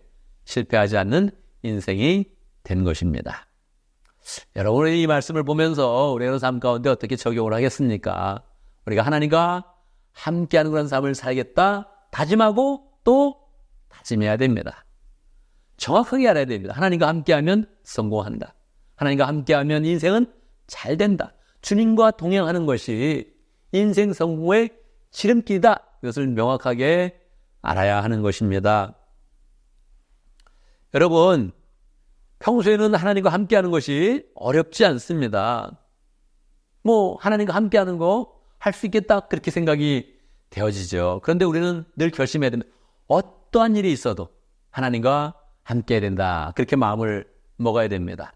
실패하지 않는 인생이 된 것입니다. 여러분의 이 말씀을 보면서 우리의 삶 가운데 어떻게 적용을 하겠습니까? 우리가 하나님과 함께하는 그런 삶을 살겠다 다짐하고 또 다짐해야 됩니다. 정확하게 알아야 됩니다. 하나님과 함께하면 성공한다. 하나님과 함께하면 인생은 잘 된다. 주님과 동행하는 것이 인생 성공의 지름길이다. 이것을 명확하게 알아야 하는 것입니다. 여러분, 평소에는 하나님과 함께하는 것이 어렵지 않습니다. 하나님과 함께하는 거 할 수 있겠다 그렇게 생각이 되어지죠. 그런데 우리는 늘 결심해야 됩니다. 어떠한 일이 있어도 하나님과 함께해야 된다. 그렇게 마음을 먹어야 됩니다.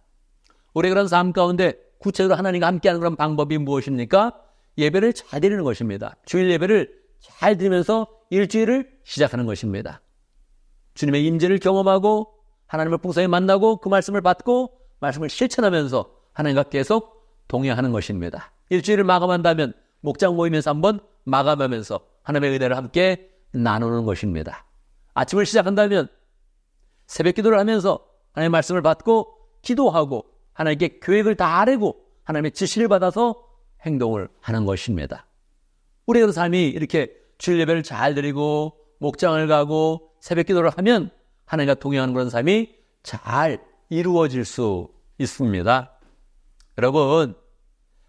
우리 그런 삶 가운데 구체적으로 하나님과 함께하는 그런 방법이 무엇입니까? 예배를 잘 드리는 것입니다. 주일 예배를 잘 드리면서 일주일을 시작하는 것입니다. 주님의 임재를 경험하고 하나님을 풍성히 만나고 그 말씀을 받고 말씀을 실천하면서 하나님과 계속 동행하는 것입니다. 일주일을 마감한다면 목장 모임에서 한번 마감하면서 하나님의 은혜를 함께 나누는 것입니다. 아침을 시작한다면 새벽 기도를 하면서 하나님의 말씀을 받고 기도하고 하나님께 계획을 다 아뢰고 하나님의 지시를 받아서 행동을 하는 것입니다. 우리의 삶이 이렇게 주일 예배를 잘 드리고 목장을 가고 새벽 기도를 하면 하나님과 동행하는 그런 삶이 잘 이루어질 수 있습니다. 여러분,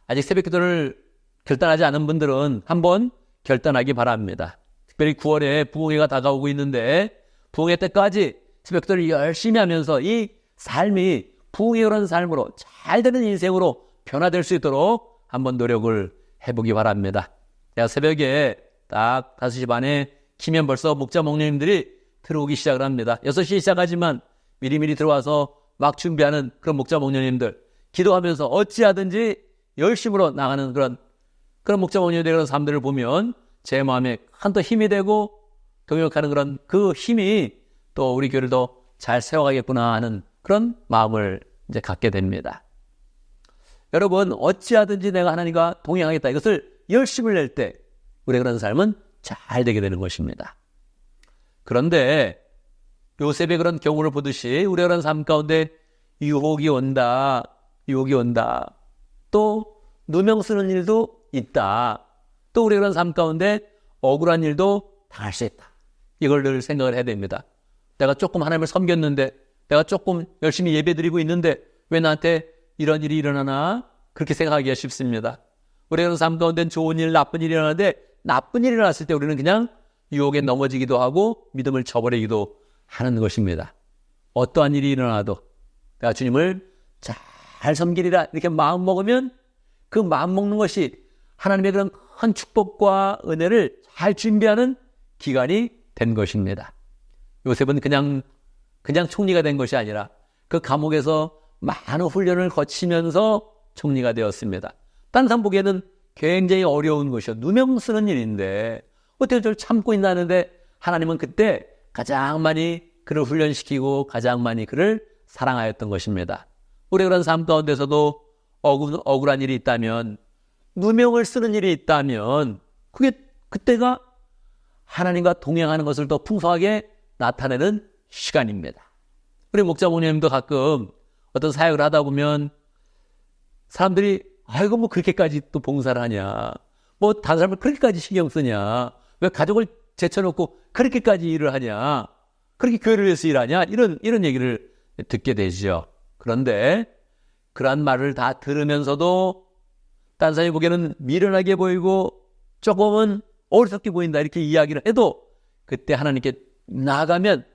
아직 새벽 기도를 결단하지 않은 분들은 한번 결단하기 바랍니다. 특별히 9월에 부흥회가 다가오고 있는데 부흥회 때까지 새벽 기도를 열심히 하면서 이 삶이 부흥회라는 삶으로 잘 되는 인생으로 변화될 수 있도록 한번 노력을 해보기 바랍니다. 제가 새벽에 딱 5시 반에 키면 벌써 목자 목녀님들이 들어오기 시작을 합니다. 6시에 시작하지만 미리미리 들어와서 막 준비하는 그런 목자 목녀님들, 기도하면서 어찌하든지 열심으로 나가는 그런 목자 목녀들의 그런 삶들을 보면 제 마음에 한 더 힘이 되고 동역하는 그런 그 힘이 또 우리 교회를 더 잘 세워가겠구나 하는 그런 마음을 이제 갖게 됩니다. 여러분, 어찌하든지 내가 하나님과 동행하겠다, 이것을 열심을 낼 때 우리의 그런 삶은 잘 되게 되는 것입니다. 그런데 요셉의 그런 경우를 보듯이 우리의 그런 삶 가운데 유혹이 온다. 또 누명 쓰는 일도 있다. 또 우리의 그런 삶 가운데 억울한 일도 당할 수 있다. 이걸 늘 생각을 해야 됩니다. 내가 조금 하나님을 섬겼는데, 내가 조금 열심히 예배드리고 있는데 왜 나한테 이런 일이 일어나나? 그렇게 생각하기가 쉽습니다. 우리의 그런 삶 가운데 좋은 일, 나쁜 일이 일어나는데 나쁜 일이 일어났을 때 우리는 그냥 유혹에 넘어지기도 하고 믿음을 저버리기도 하는 것입니다. 어떠한 일이 일어나도 내가 주님을 잘 섬기리라 이렇게 마음 먹으면 그 마음 먹는 것이 하나님의 그런 큰 축복과 은혜를 잘 준비하는 기간이 된 것입니다. 요셉은 그냥 총리가 된 것이 아니라 그 감옥에서 많은 훈련을 거치면서 총리가 되었습니다. 딴 사람 보기에는 굉장히 어려운 것이요. 누명 쓰는 일인데 어떻게 저를 참고 있나는데 하나님은 그때 가장 많이 그를 훈련시키고 가장 많이 그를 사랑하였던 것입니다. 우리 그런 삶 가운데서도 억울한 일이 있다면, 누명을 쓰는 일이 있다면 그때가 하나님과 동행하는 것을 더 풍성하게 나타내는 시간입니다. 우리 목자모님도 가끔 어떤 사역을 하다 보면 사람들이 아이고 뭐 그렇게까지 또 봉사를 하냐, 뭐 다른 사람을 그렇게까지 신경 쓰냐, 왜 가족을 제쳐놓고 그렇게까지 일을 하냐, 그렇게 교회를 위해서 일하냐, 이런 얘기를 듣게 되죠. 그런데 그러한 말을 다 들으면서도 딴 사람이 보기에는 미련하게 보이고 조금은 어리석게 보인다 이렇게 이야기를 해도 그때 하나님께 나아가면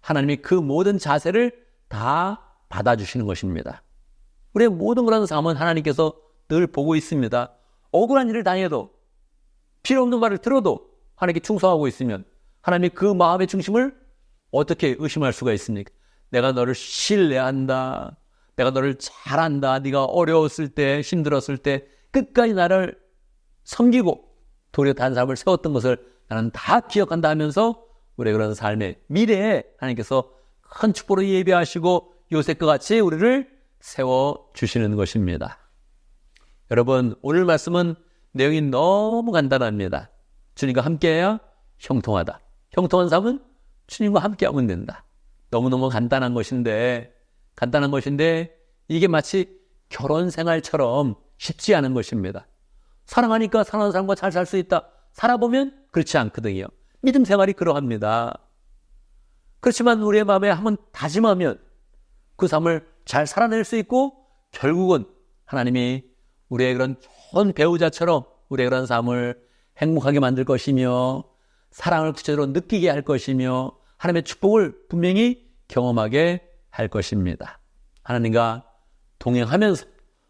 하나님이 그 모든 자세를 다 받아주시는 것입니다. 우리의 모든 그런 삶은 하나님께서 늘 보고 있습니다. 억울한 일을 당해도, 필요 없는 말을 들어도 하나님께 충성하고 있으면 하나님이 그 마음의 중심을 어떻게 의심할 수가 있습니까? 내가 너를 신뢰한다, 내가 너를 잘한다, 네가 어려웠을 때, 힘들었을 때 끝까지 나를 섬기고 도리어 다른 사람을 세웠던 것을 나는 다 기억한다 하면서 우리의 그런 삶의 미래에 하나님께서 큰 축복으로 예비하시고 요셉과 같이 우리를 세워주시는 것입니다. 여러분, 오늘 말씀은 내용이 너무 간단합니다. 주님과 함께해야 형통하다. 형통한 삶은 주님과 함께하면 된다. 너무너무 간단한 것인데 이게 마치 결혼 생활처럼 쉽지 않은 것입니다. 사랑하니까 사랑하는 사람과 잘 살 수 있다. 살아보면 그렇지 않거든요. 믿음 생활이 그러합니다. 그렇지만 우리의 마음에 한번 다짐하면 그 삶을 잘 살아낼 수 있고 결국은 하나님이 우리의 그런 좋은 배우자처럼 우리의 그런 삶을 행복하게 만들 것이며 사랑을 구체적으로 느끼게 할 것이며 하나님의 축복을 분명히 경험하게 할 것입니다. 하나님과 동행하면서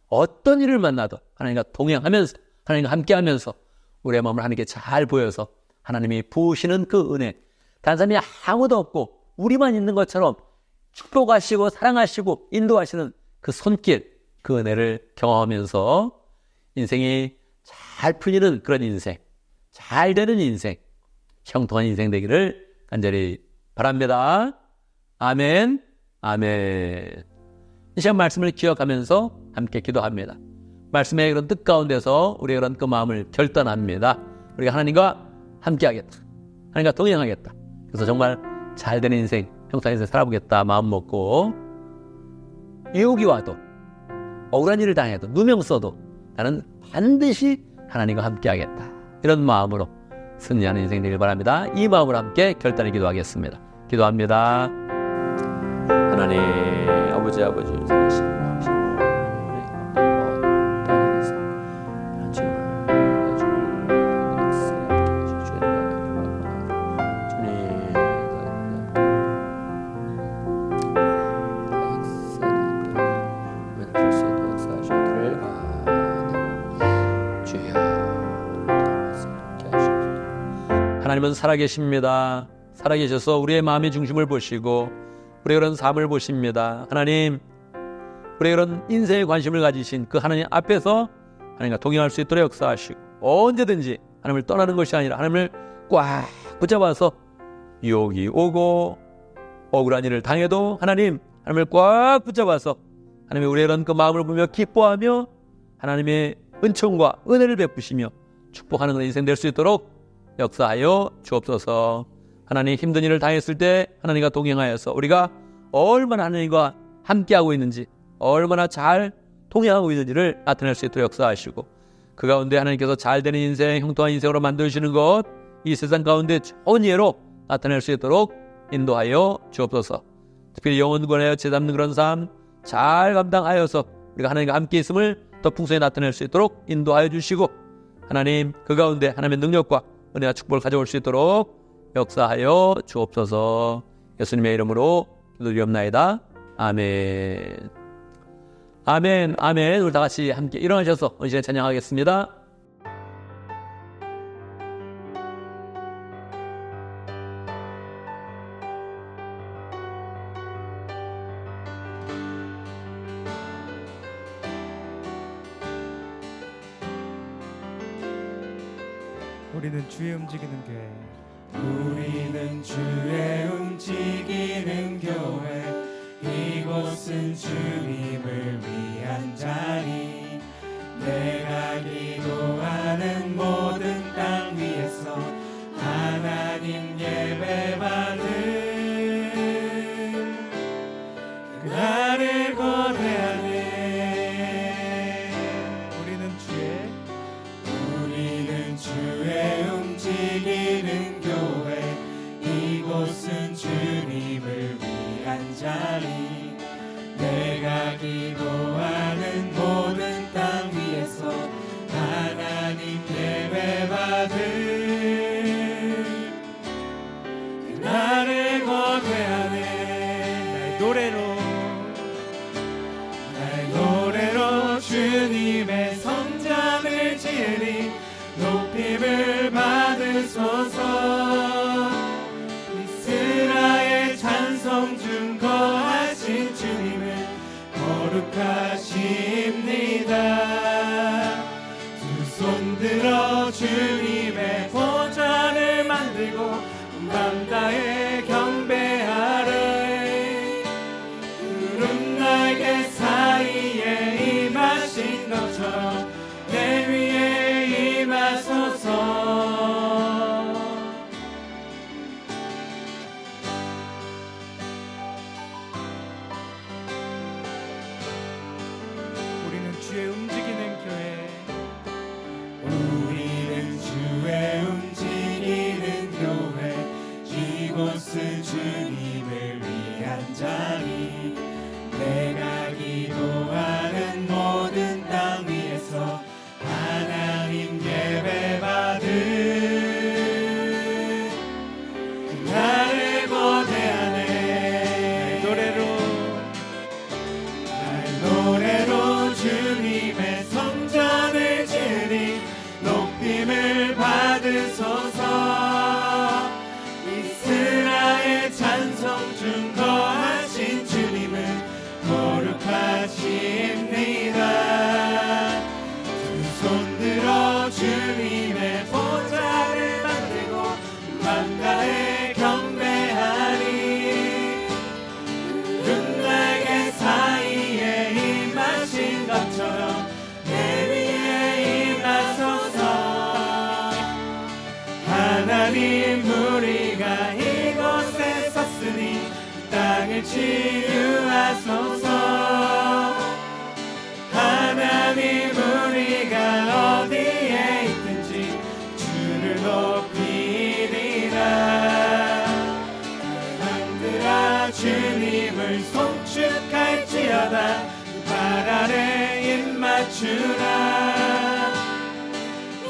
어떤 일을 만나도 하나님과 동행하면서 하나님과 함께하면서 우리의 마음을 하나님께 잘 보여서 하나님이 부으시는 그 은혜, 다른 사람이 아무도 없고 우리만 있는 것처럼 축복하시고 사랑하시고 인도하시는 그 손길, 그 은혜를 경험하면서 인생이 잘 풀리는 그런 인생, 잘 되는 인생, 형통한 인생 되기를 간절히 바랍니다. 아멘, 아멘. 이 시간 말씀을 기억하면서 함께 기도합니다. 말씀의 그런 뜻 가운데서 우리의 그런 그 마음을 결단합니다. 우리가 하나님과 함께하겠다, 하나님과 동행하겠다. 그래서 정말 잘되는 인생, 형통한 인생 살아보겠다 마음 먹고, 유혹이 와도 억울한 일을 당해도 누명 써도 나는 반드시 하나님과 함께하겠다, 이런 마음으로 승리하는 인생 되길 바랍니다. 이 마음으로 함께 결단을 기도하겠습니다. 기도합니다. 하나님 아버지 살아계신 하나님은 살아계십니다. 살아계셔서 우리의 마음의 중심을 보시고 우리의 그런 삶을 보십니다. 하나님, 우리의 그런 인생에 관심을 가지신 그 하나님 앞에서 하나님과 동행할 수 있도록 역사하시고 언제든지 하나님을 떠나는 것이 아니라 하나님을 꽉 붙잡아서 유혹이 오고 억울한 일을 당해도 하나님을 꽉 붙잡아서 하나님의 우리의 그런 그 마음을 보며 기뻐하며 하나님의 은총과 은혜를 베푸시며 축복하는 그런 인생 될 수 있도록 역사하여 주옵소서. 하나님, 힘든 일을 당했을 때 하나님과 동행하여서 우리가 얼마나 하나님과 함께하고 있는지, 얼마나 잘 동행하고 있는지를 나타낼 수 있도록 역사하시고 그 가운데 하나님께서 잘되는 인생, 형통한 인생으로 만드시는 것, 이 세상 가운데 좋은 예로 나타낼 수 있도록 인도하여 주옵소서. 특별히 영혼 구원하여 죄잡는 그런 삶 잘 감당하여서 우리가 하나님과 함께 있음을 더 풍성히 나타낼 수 있도록 인도하여 주시고, 하나님 그 가운데 하나님의 능력과 은혜와 축복을 가져올 수 있도록 역사하여 주옵소서. 예수님의 이름으로 기도드리옵나이다. 아멘. 아멘, 아멘. 우리 다 같이 함께 일어나셔서 은신에 찬양하겠습니다. 우리는 주의 움직이는 교회. 우리는 주의 움직이는 교회. 이곳은 주님을 위한 자리. 내가 기도하는 모든 땅 위에서 하나님 예배받은 그날을 거대하네. 우리는 주의 움직이는 교회. 이곳은 주님을 위한 자리. 내가 기도하는 모든 땅 위에서 하나님 예배받은 그날을 거대하네. 나의 노래로 주님의 성전을 지으리. 높임을 받으소서. 이스라엘 찬송 중 거하신 주님은 거룩하십니다. 두 손 들어 주님의 보좌를 만들고 밤 다해 경배하래. 푸른 날개 사이에 임하신 것처럼 내 위에 임하소서. 우리는 주의 움직이는 교회. 우리는 주의 움직이는 교회. 이곳은 주님을 위한 자리. 내가 기도하는 모든 땅 위에서 하나님 예배받은 그날을 거대하네. 나의 노래로 주님의 성전을 지으리. 높임을 받으소서. 이스라엘 찬송 중 거하신 주님은 거룩하십니다. 두 손 들어 주님의 보좌를 만들고 밤 다해 경배하리. 푸른 날개 사이에 임하신 것처럼 내 위에 임하소서. 하나님 우리가 이곳에 섰으니 땅을 치유하소서. 하나님 우리가 어디에 있든지 주를 높이리라. 만들어 주님을 송축할지어다. 발 아래 입 맞추라.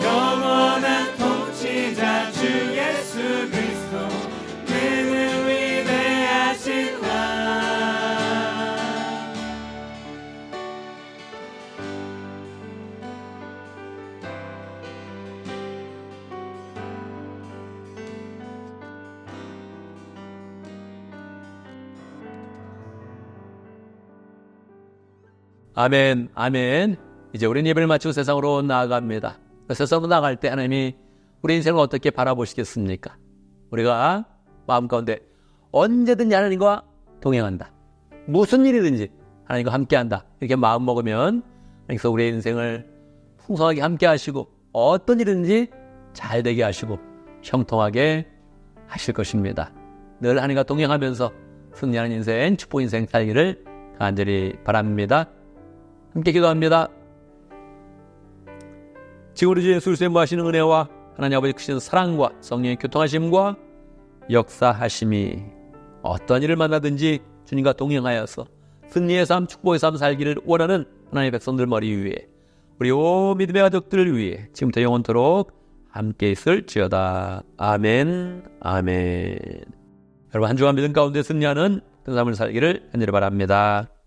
영원한 통치자 주 예수 그리스도 그는 위대하시다. 아멘, 아멘. 이제 우리는 예배를 마치고 세상으로 나아갑니다. 세상으로 나갈 때 하나님이 우리 인생을 어떻게 바라보시겠습니까? 우리가 마음 가운데 언제든지 하나님과 동행한다. 무슨 일이든지 하나님과 함께한다. 이렇게 마음 먹으면 하나님께서 우리의 인생을 풍성하게 함께 하시고 어떤 일이든지 잘 되게 하시고 형통하게 하실 것입니다. 늘 하나님과 동행하면서 승리하는 인생, 축복 인생 살기를 간절히 바랍니다. 함께 기도합니다. 지금 우리 주 예수 그리스도의 무하시는 은혜와 하나님 아버지 크신 사랑과 성령의 교통하심과 역사하심이 어떤 일을 만나든지 주님과 동행하여서 승리의 삶, 축복의 삶 살기를 원하는 하나님의 백성들 머리 위에 우리 온 믿음의 가족들을 위해 지금부터 영원토록 함께 있을지어다. 아멘, 아멘. 여러분 한 주간 믿음 가운데 승리하는 그 삶을 살기를 간절히 바랍니다.